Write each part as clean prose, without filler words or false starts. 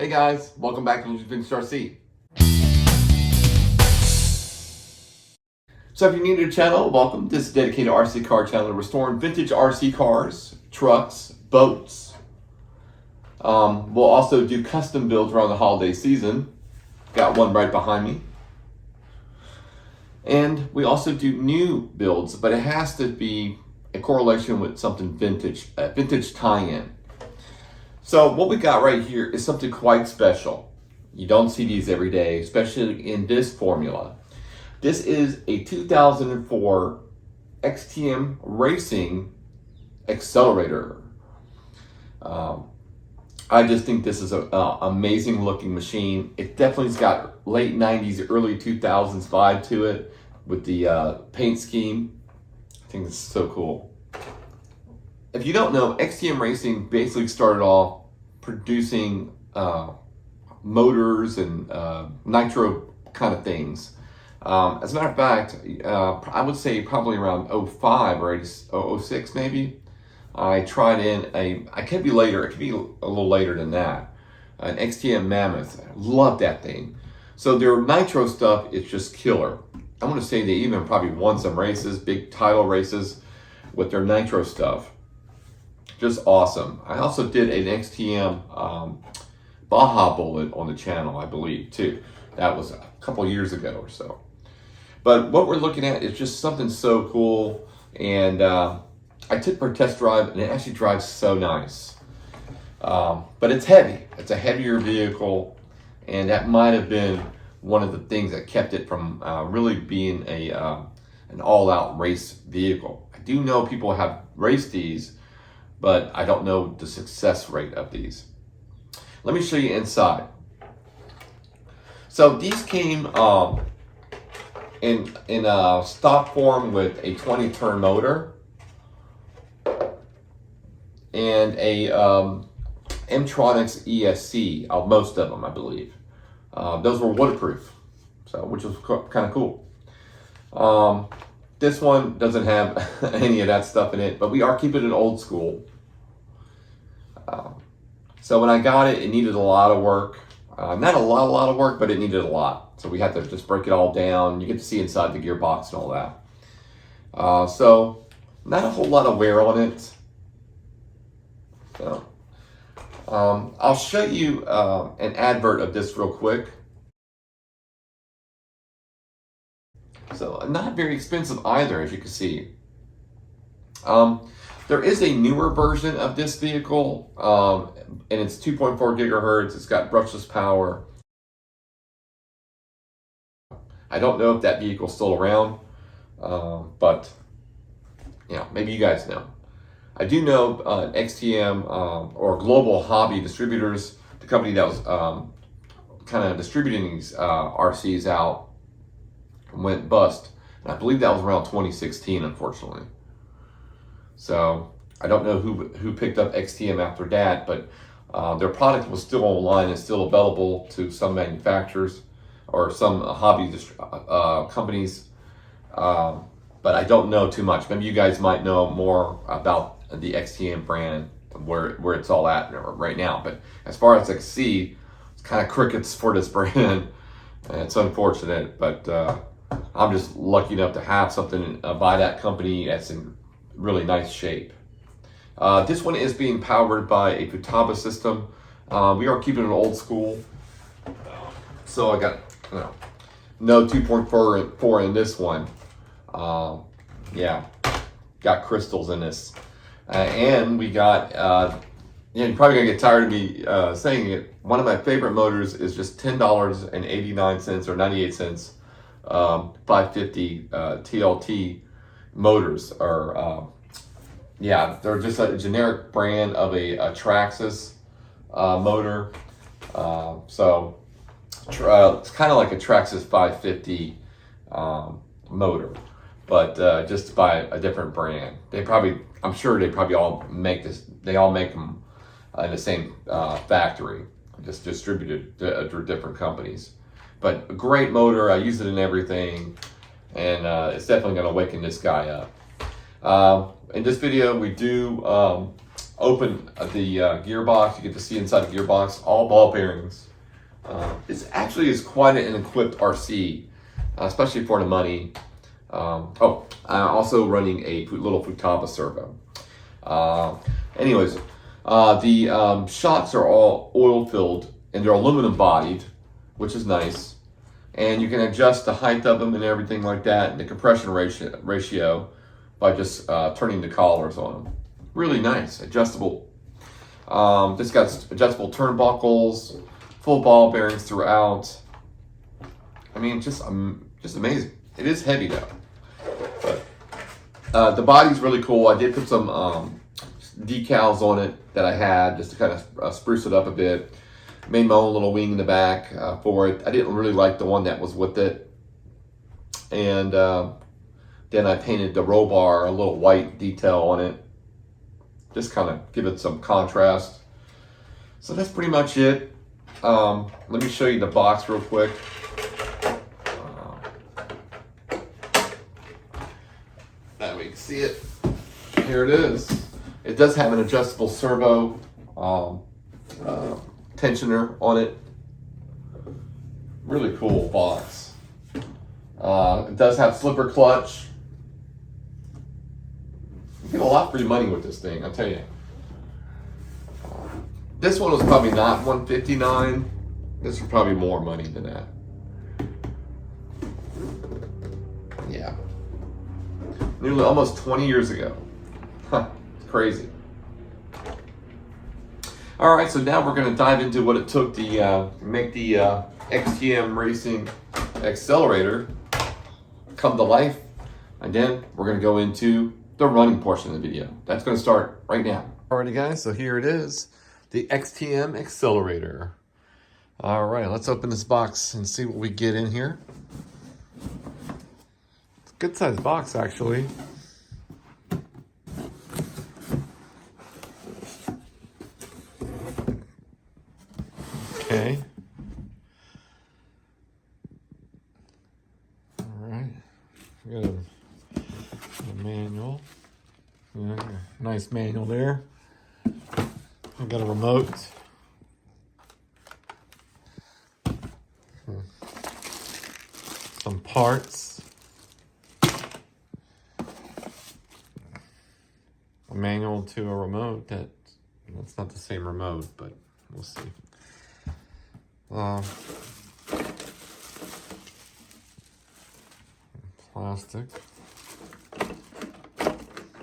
Hey guys, welcome back to Vintage RC. So if you're new to the channel, welcome. This is a dedicated RC car channel restoring vintage RC cars, trucks, boats. We'll also do custom builds around the holiday season. Got one right behind me. And we also do new builds, but it has to be a correlation with something vintage, a vintage tie-in. So what we got right here is something quite special. You don't see these every day, especially in this formula. This is a 2004 XTM Racing X-Cellerator. I just think this is an amazing looking machine. It definitely's got late 90s, early 2000s vibe to it with the paint scheme. I think this is so cool. If you don't know, XTM Racing basically started off producing motors and nitro kind of things. As a matter of fact, I would say probably around 05 or 06 maybe, I tried in I could be later, it could be a little later than that, an XTM Mammoth. Love that thing. So their nitro stuff is just killer. I want to say they even probably won some races, big title races with their nitro stuff. Just awesome. I also did an XTM Baja Bullet on the channel, I believe, too. That was a couple years ago or so. But what we're looking at is just something so cool. And I took for a test drive, and it actually drives so nice. But it's heavy. It's a heavier vehicle, and that might have been one of the things that kept it from really being an all-out race vehicle. I do know people have raced these, but I don't know the success rate of these. Let me show you inside. So these came in stock form with a 20-turn motor and a M-Tronics ESC, most of them, I believe. Those were waterproof, so which was kind of cool. This one doesn't have any of that stuff in it, but we are keeping it old school. So when I got it, it needed a lot of work. Not a lot of work, but it needed a lot. So we had to just break it all down. You get to see inside the gearbox and all that. So not a whole lot of wear on it. So, I'll show you an advert of this real quick. So not very expensive either, as you can see. There is a newer version of this vehicle, and it's 2.4 gigahertz. It's got brushless power. I don't know if that vehicle's still around, but maybe you guys know. I do know XTM or Global Hobby Distributors, the company that was kind of distributing these RCs out, went bust. And I believe that was around 2016, unfortunately. So I don't know who picked up XTM after that, but their product was still online and still available to some manufacturers or some hobby companies. But I don't know too much. Maybe you guys might know more about the XTM brand, where it's all at right now. But as far as I can see, it's kind of crickets for this brand. And it's unfortunate, but I'm just lucky enough to have something by that company that's in really nice shape. This one is being powered by a FUTABA system. We are keeping it old school. So I got no 2.4 in this one. Got crystals in this. And we got, you're probably gonna get tired of me saying it. One of my favorite motors is just $10.89 or 98 cents. 550 TLT motors are, they're just a generic brand of a Traxxas motor. So it's kind of like a Traxxas 550 motor, but just by a different brand. I'm sure they probably all make this. They all make them in the same factory, just distributed through different companies. But a great motor. I use it in everything, and it's definitely going to waken this guy up. In this video, we do open the gearbox. You get to see inside the gearbox, all ball bearings. It's actually is quite an equipped RC, especially for the money. I'm also running a little FUTABA servo. Anyways, the shocks are all oil filled and they're aluminum bodied, which is nice. And you can adjust the height of them and everything like that, and the compression ratio by just turning the collars on them. Really nice, adjustable. This got adjustable turnbuckles, full ball bearings throughout. I mean, just amazing. It is heavy though. But the body's really cool. I did put some decals on it that I had just to kind of spruce it up a bit. Made my own little wing in the back for it. I didn't really like the one that was with it. And then I painted the roll bar a little white detail on it. Just kind of give it some contrast. So that's pretty much it. Let me show you the box real quick. That way you can see it. Here it is. It does have an adjustable servo tensioner on it. Really cool box. It does have slipper clutch. You get a lot for your money with this thing, I'll tell you. This one was probably not $159. This was probably more money than that. Yeah. Nearly almost 20 years ago. Huh, it's crazy. All right, so now we're going to dive into what it took to make the XTM Racing X-Cellerator come to life. And then we're going to go into the running portion of the video. That's going to start right now. Alrighty guys, so here it is, the XTM X-Cellerator. All right, let's open this box and see what we get in here. It's a good sized box actually. Okay. All right. We got a manual. Yeah, nice manual there. I got a remote. Some parts. A manual to a remote. That's not the same remote, but we'll see. Plastic.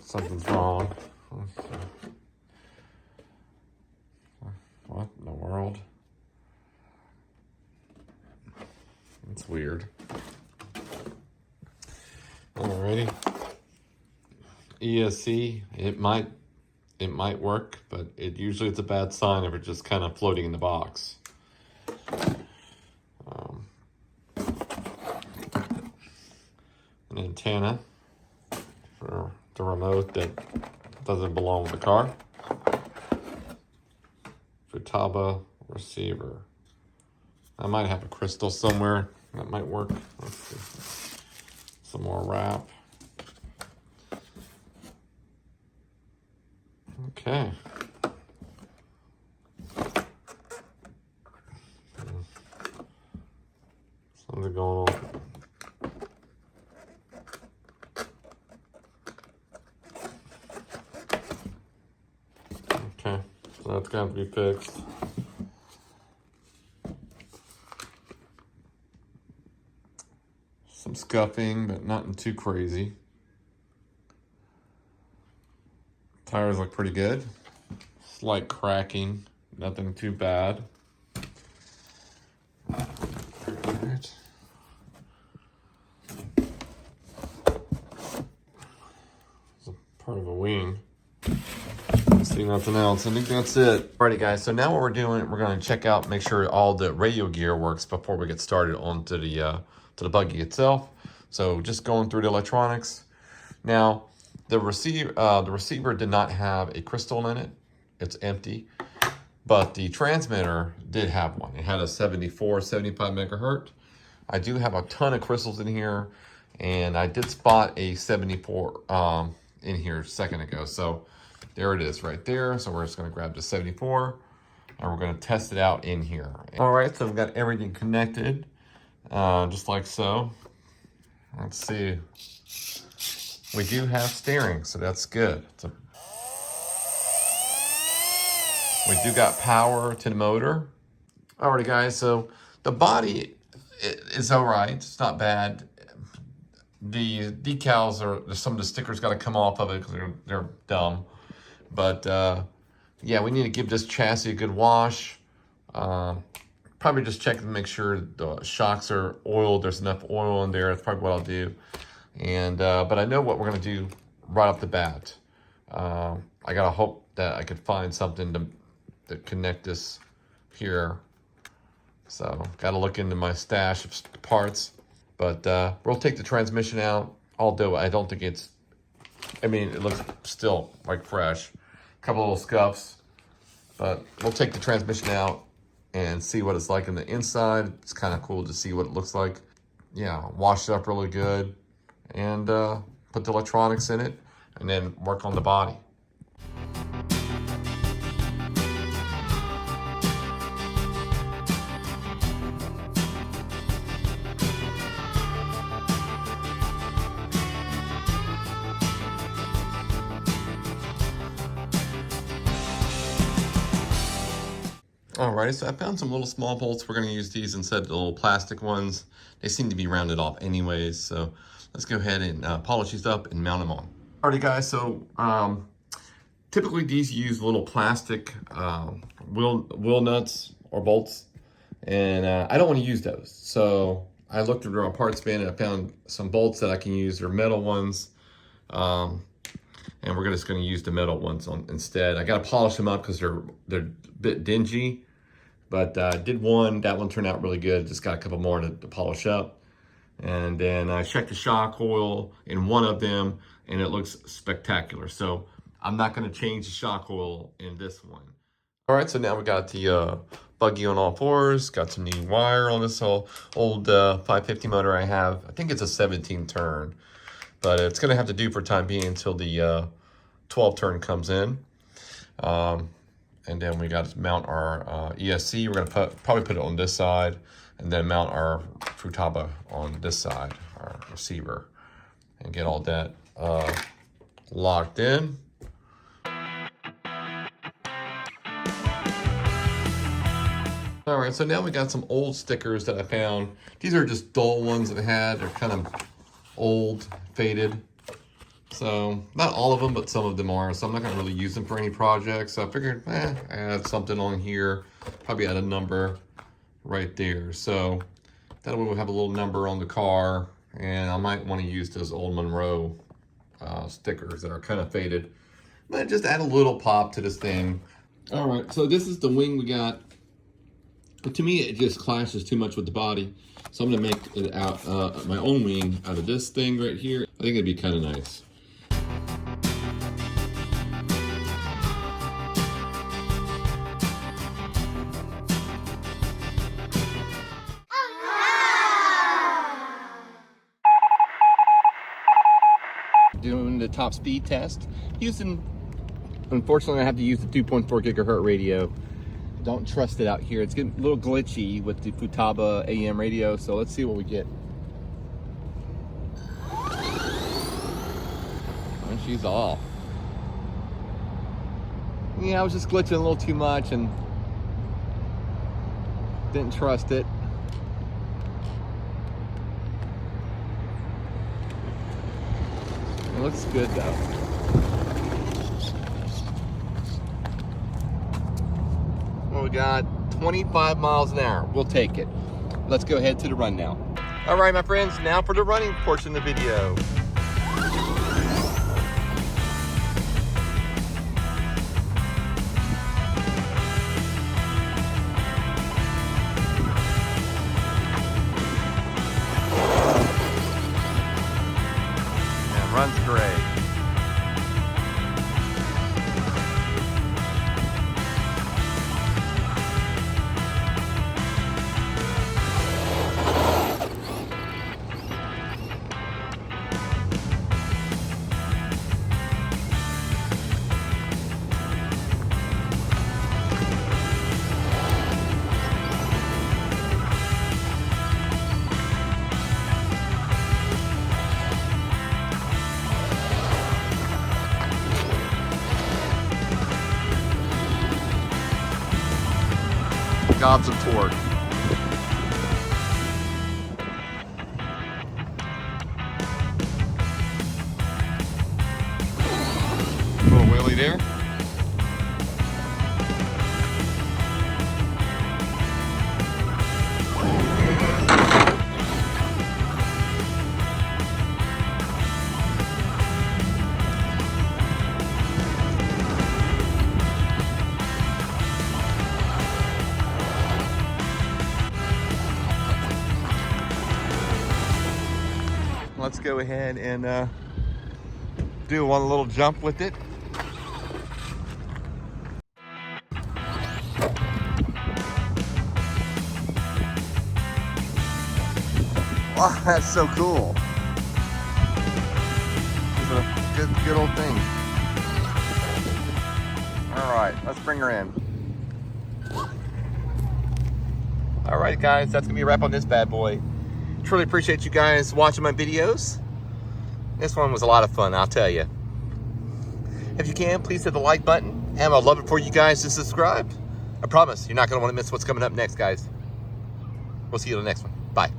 Something's wrong. What in the world? That's weird. Alrighty. ESC, it might work, but usually it's a bad sign if it's just kind of floating in the box. An antenna for the remote that doesn't belong with the car. FUTABA receiver. I might have a crystal somewhere that might work. Let's see. Some more wrap. Okay. Something going on. Okay, so that's got to be fixed. Some scuffing, but nothing too crazy. Tires look pretty good. Slight cracking, nothing too bad. Right. It's a part of a wing. See nothing else. I think that's it. Alrighty guys, so now what we're doing, we're going to check out, make sure all the radio gear works before we get started onto the buggy itself. So just going through the electronics. Now the receiver did not have a crystal in it. It's empty. But the transmitter did have one. It had a 75 megahertz. I do have a ton of crystals in here, and I did spot a 74 in here a second ago. So There it is right there. So we're just gonna grab the 74 and we're gonna test it out in here. All right, so we've got everything connected, just like so. Let's see. We do have steering, so that's good. We do got power to the motor. Alrighty guys, so the body is all right. It's not bad. The decals are, some of the stickers got to come off of it because they're dumb. But yeah, we need to give this chassis a good wash. Probably just check to make sure the shocks are oiled. There's enough oil in there. That's probably what I'll do. And but I know what we're gonna do right off the bat. I gotta hope that I could find something to connect this here. So gotta look into my stash of parts. But we'll take the transmission out. Although I don't think it's, I mean, it looks still like fresh. A couple little scuffs, but we'll take the transmission out and see what it's like in the inside. It's kind of cool to see what it looks like. Yeah, wash it up really good and put the electronics in it and then work on the body. Alrighty, so I found some little small bolts. We're going to use these instead of the little plastic ones. They seem to be rounded off anyways, so let's go ahead and polish these up and mount them on. Alrighty guys, so typically these use little plastic wheel nuts or bolts, and I don't want to use those. So I looked through our parts bin and I found some bolts that I can use. They're metal ones, and we're just going to use the metal ones instead. I got to polish them up because they're a bit dingy. But did one, that one turned out really good. Just got a couple more to polish up. And then I checked the shock oil in one of them and it looks spectacular. So I'm not gonna change the shock oil in this one. All right, so now we got the buggy on all fours, got some new wire on this old 550 motor I have. I think it's a 17 turn, but it's gonna have to do for time being until the 12 turn comes in. And then we got to mount our ESC. We're gonna probably put it on this side and then mount our FUTABA on this side, our receiver, and get all that locked in. All right, so now we got some old stickers that I found. These are just dull ones that I had. They're kind of old, faded. So not all of them, but some of them are. So I'm not gonna really use them for any projects. So I figured, add something on here. Probably add a number right there. So that way we'll have a little number on the car. And I might want to use those old Monroe stickers that are kind of faded. But just add a little pop to this thing. All right, so this is the wing we got. But to me, it just clashes too much with the body. So I'm gonna make it out my own wing out of this thing right here. I think it'd be kind of nice. Doing the top speed test. Unfortunately, I have to use the 2.4 gigahertz radio. Don't trust it out here. It's getting a little glitchy with the FUTABA AM radio, so let's see what we get. And she's off. Yeah, I was just glitching a little too much and didn't trust it. It looks good though. Well, we got 25 miles an hour. We'll take it. Let's go ahead to the run now. All right, my friends, now for the running portion of the video. Runs great. gobs of torque. Little wheelie there. Let's go ahead and do one little jump with it. Wow, that's so cool. It's a good old thing. All right, let's bring her in. All right, guys, that's gonna be a wrap on this bad boy. Truly appreciate you guys watching my videos. This one was a lot of fun, I'll tell you. If you can, please hit the like button. And I'd love it for you guys to subscribe. I promise you're not gonna wanna miss what's coming up next, guys. We'll see you in the next one. Bye.